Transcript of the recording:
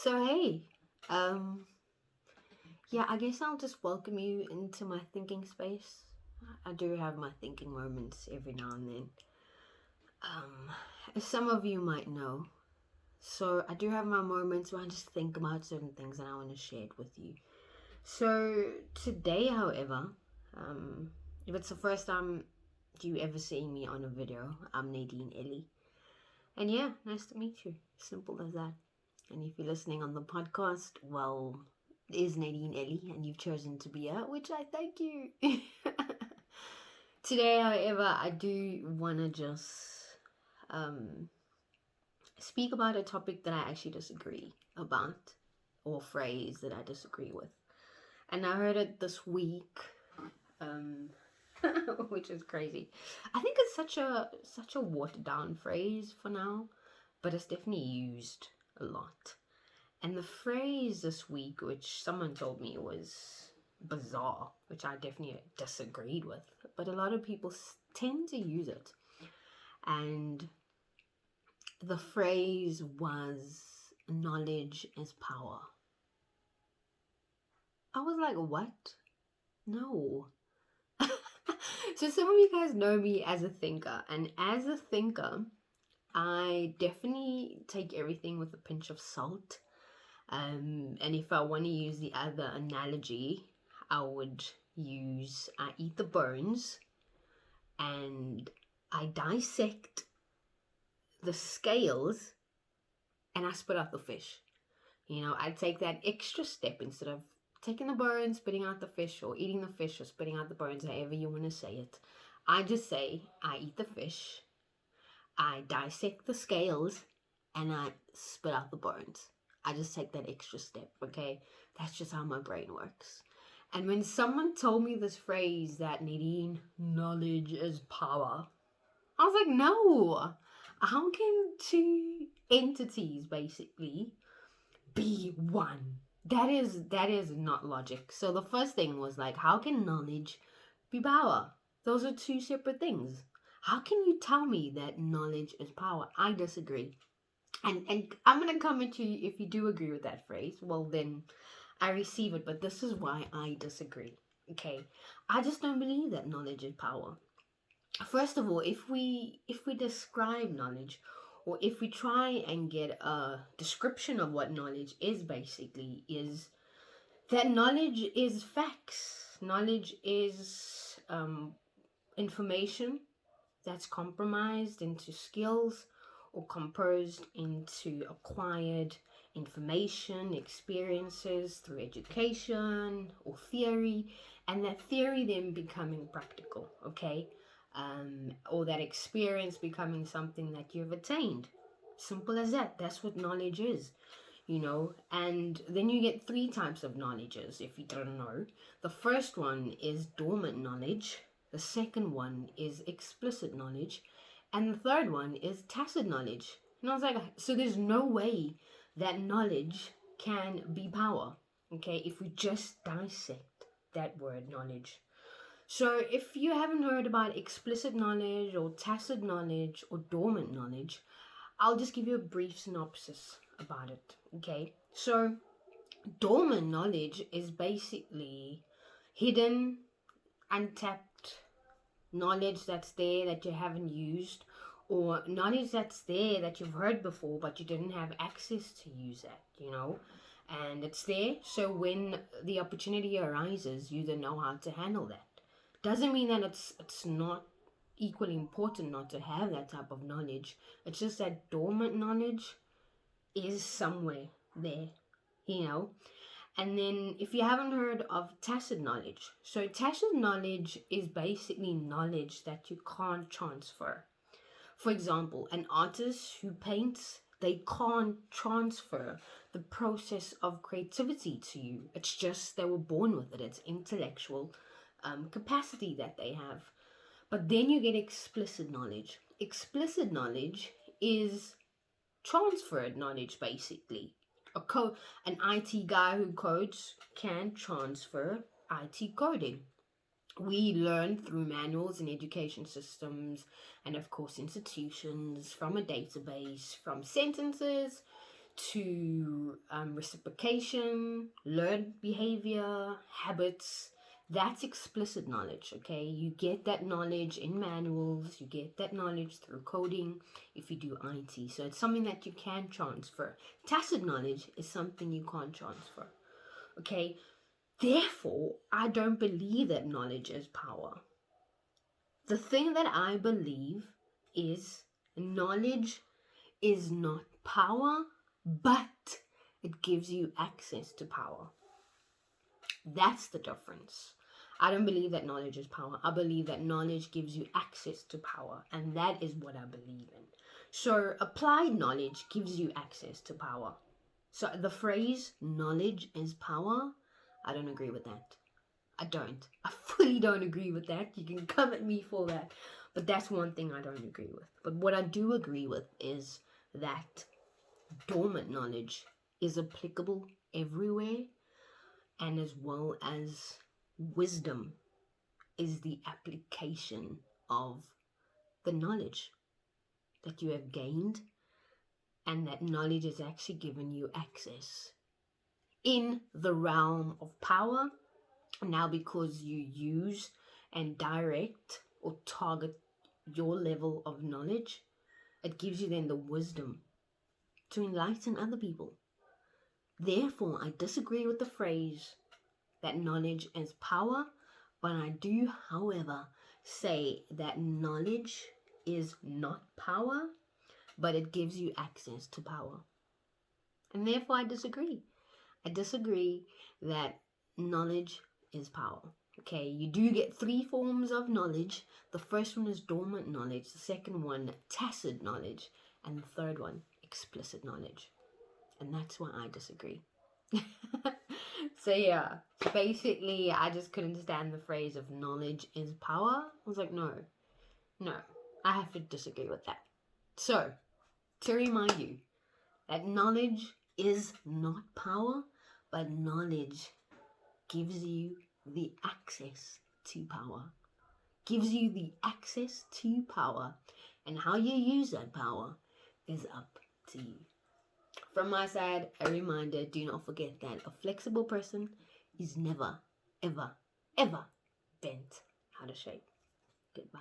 So hey, um, yeah, I guess I'll just welcome you into my thinking space. I do have my thinking moments every now and then. As some of you might know, so I do have my moments where I just think about certain things and I want to share it with you. So today, however, um, if it's the first time you ever see me on a video, I'm Nadine Ellie. And yeah, nice to meet you. Simple as that. And if you're listening on the podcast, well, it is Nadine Ellie, and you've chosen to be here, which I thank you. Today, however, I do want to just um, speak about a topic that I actually disagree about, or phrase that I disagree with. And I heard it this week, um, which is crazy. I think it's such a watered down phrase for now, but it's definitely used a lot. And the phrase this week, which someone told me was bizarre, which I definitely disagreed with, but a lot of people tend to use it. And the phrase was knowledge is power. I was like, what? No. So some of you guys know me as a thinker, and as a thinker, I definitely take everything with a pinch of salt. And if I want to use the other analogy, I would use I eat the bones and I dissect the scales and I spit out the fish. I take that extra step instead of taking the bones, spitting out the fish, or eating the fish or spitting out the bones, however you want to say it. I just say I eat the fish, I dissect the scales, and I spit out the bones. I just take that extra step, okay? That's just how my brain works. And when someone told me this phrase that Nadine, knowledge is power, I was like, no. How can two entities basically be one? That is not logic. So the first thing was like, how can knowledge be power? Those are two separate things. How can you tell me that knowledge is power? I disagree. And I'm going to comment to you if you do agree with that phrase. Well, then I receive it. But this is why I disagree. Okay. I just don't believe that knowledge is power. First of all, if we describe knowledge, or if we try and get a description of what knowledge is, basically is that knowledge is facts. Knowledge is information that's compromised into skills or composed into acquired information, experiences through education or theory, and that theory then becoming practical, okay? Or that experience becoming something that you've attained. Simple as that. That's what knowledge is. And then you get three types of knowledges, if you don't know. The first one is dormant knowledge. The second one is explicit knowledge. And the third one is tacit knowledge. And I was like, so there's no way that knowledge can be power, okay, if we just dissect that word knowledge. So if you haven't heard about explicit knowledge or tacit knowledge or dormant knowledge, I'll just give you a brief synopsis about it, okay? So dormant knowledge is basically hidden, untapped knowledge that's there that you haven't used, or knowledge that's there that you've heard before but you didn't have access to use it, and it's there, so when the opportunity arises, you then know how to handle that. Doesn't mean that it's not equally important not to have that type of knowledge. It's just that dormant knowledge is somewhere there, And then if you haven't heard of tacit knowledge, so tacit knowledge is basically knowledge that you can't transfer. For example, an artist who paints, they can't transfer the process of creativity to you. It's just they were born with it. It's intellectual capacity that they have. But then you get explicit knowledge. Explicit knowledge is transferred knowledge, basically. An IT guy who codes can transfer IT coding. We learn through manuals and education systems and, of course, institutions, from a database, from sentences to reciprocation, learned behavior, habits. That's explicit knowledge, okay? You get that knowledge in manuals, you get that knowledge through coding if you do IT. So it's something that you can transfer. Tacit knowledge is something you can't transfer, okay? Therefore, I don't believe that knowledge is power. The thing that I believe is knowledge is not power, but it gives you access to power. That's the difference. I don't believe that knowledge is power. I believe that knowledge gives you access to power, and that is what I believe in. So applied knowledge gives you access to power. So the phrase knowledge is power, I don't agree with that. I don't. I fully don't agree with that. You can come at me for that. But that's one thing I don't agree with. But what I do agree with is that dormant knowledge is applicable everywhere, and as well as wisdom is the application of the knowledge that you have gained, and that knowledge has actually given you access in the realm of power. Now, because you use and direct or target your level of knowledge, it gives you then the wisdom to enlighten other people. Therefore, I disagree with the phrase that knowledge is power, but I do, however, say that knowledge is not power, but it gives you access to power. And therefore, I disagree. I disagree that knowledge is power. Okay, you do get 3 forms of knowledge. The first one is dormant knowledge, the second one, tacit knowledge, and the third one, explicit knowledge. And that's why I disagree. So yeah, basically I just couldn't stand the phrase of knowledge is power. I was like, no, I have to disagree with that. So, to remind you that knowledge is not power, but knowledge gives you the access to power. Gives you the access to power, and how you use that power is up to you. From my side, a reminder, do not forget that a flexible person is never, ever, ever bent out of shape. Goodbye.